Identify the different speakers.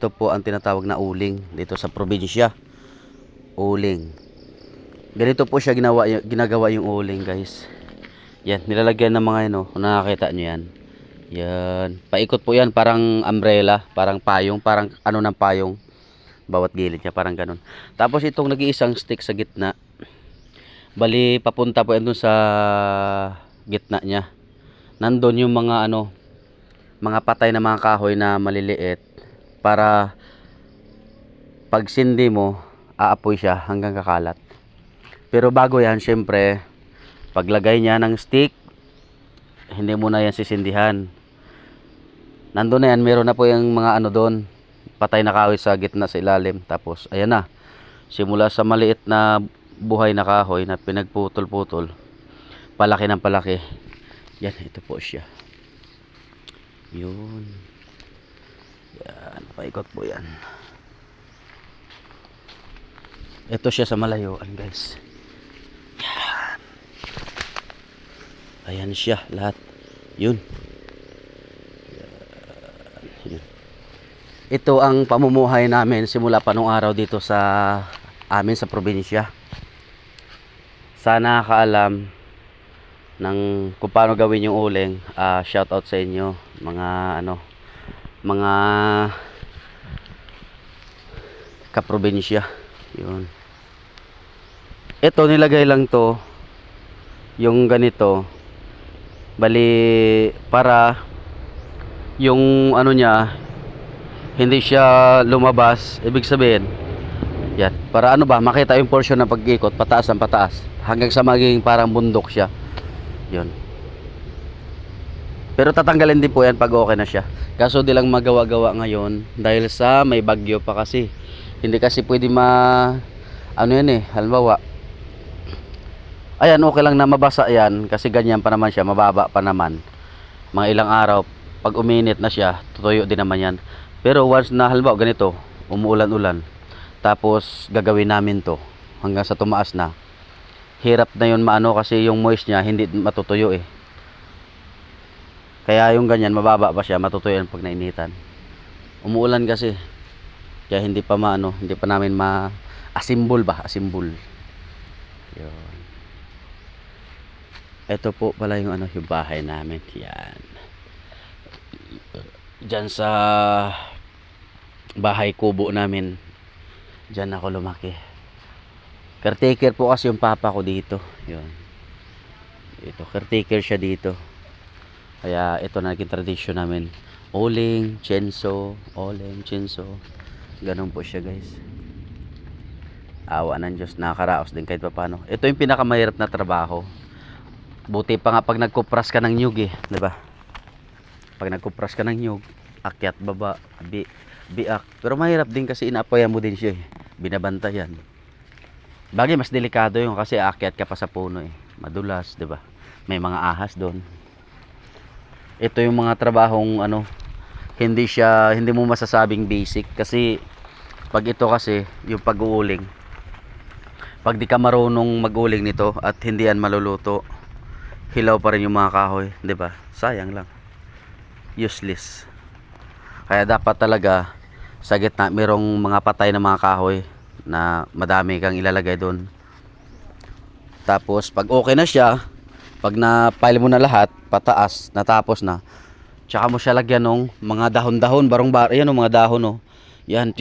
Speaker 1: ito po ang tinatawag na uling dito sa probinsya. Uling. Ganito po siya ginagawa yung uling, guys. Yan, nilalagyan ng mga ano, kung nakakita nyo yan. Yan, paikot po yan, parang umbrella, parang payong, parang ano ng payong. Bawat gilid niya, parang ganun. Tapos itong nag-iisang stick sa gitna. Bali, papunta po yan dun sa gitna niya. Nandun yung mga ano, mga patay na mga kahoy na maliliit para pag sindi mo aapoy siya hanggang kakalat. Pero bago yan, syempre paglagay niya ng stick, hindi mo na yan sisindihan. Nandun na yan, meron na po yung mga ano doon, patay na kahoy sa gitna sa ilalim. Tapos ayan na, simula sa maliit na buhay na kahoy na pinagputol-putol, palaki ng palaki. Yan, ito po siya. Yun. Yan, paikot po yan. Ito siya sa malayuan, guys. Yan. Ayan siya, lahat. Yun. Yan. Ito ang pamumuhay namin simula pa nung araw dito sa amin sa probinsya. Sana nakakaalam ng kung paano gawin yung uling, shout out sa inyo mga ano, mga kaprobinsya. Yun, ito nilagay lang to yung ganito, bali para yung ano niya hindi siya lumabas. Ibig sabihin yan, para ano ba, makita yung portion ng pag-ikot pataas ang pataas hanggang sa maging parang bundok siya. Yun. Pero tatanggalin din po yan pag okay na siya. Kaso di lang magawa-gawa ngayon dahil sa may bagyo pa kasi. Hindi kasi pwede ano yan eh, halimbawa. Ayan, okay lang na mabasa yan kasi ganyan pa naman siya, mababa pa naman. Mga ilang araw, pag uminit na siya, tutuyo din naman yan. Pero once na halimbawa ganito, umuulan-ulan, tapos gagawin namin to hanggang sa tumaas na, hirap na yun maano kasi yung moist niya hindi matutuyo eh. Kaya yung ganyan mababa pa siya, matutuyo yan pag nainitan. Umuulan kasi. Kaya hindi pa maano, hindi pa namin asimbol ba, asimbol. Yun. Ito po pala yung ano, yung bahay namin. Yan. Diyan sa bahay kubo namin. Diyan ako lumaki. Caretaker po kasi yung papa ko dito. Yun. Ito, caretaker siya dito. Kaya ito na naging tradisyon namin. Uling, chenso, uling, chenso. Ganun po siya, guys. Awa ng Diyos, nakakaraos din kahit paano. Ito yung pinakamahirap na trabaho. Buti pa nga pag nagkupras ka ng nyug eh, 'di ba? Pag nagkupras ka ng nyug, akyat baba, biak. Pero mahirap din kasi inaapoyan mo din siya eh. Binabantayan. Bagay mas delikado yung kasi aakyat ka pa sa puno eh. Madulas, 'di ba? May mga ahas doon. Ito yung mga trabahong ano, hindi mo masasabing basic kasi pag ito kasi yung pag-uuling, pag di ka marunong mag-uling nito at hindi yan maluluto, hilaw pa rin yung mga kahoy, 'di ba? Sayang lang. Useless. Kaya dapat talaga sa gitna merong mga patay na mga kahoy na madami kang ilalagay doon. Tapos pag okay na siya, pag na-pile mo na lahat, pataas, natapos na, tsaka mo siya lagyan ng mga dahon-dahon, barong-bar, yan o mga dahon o. Yan,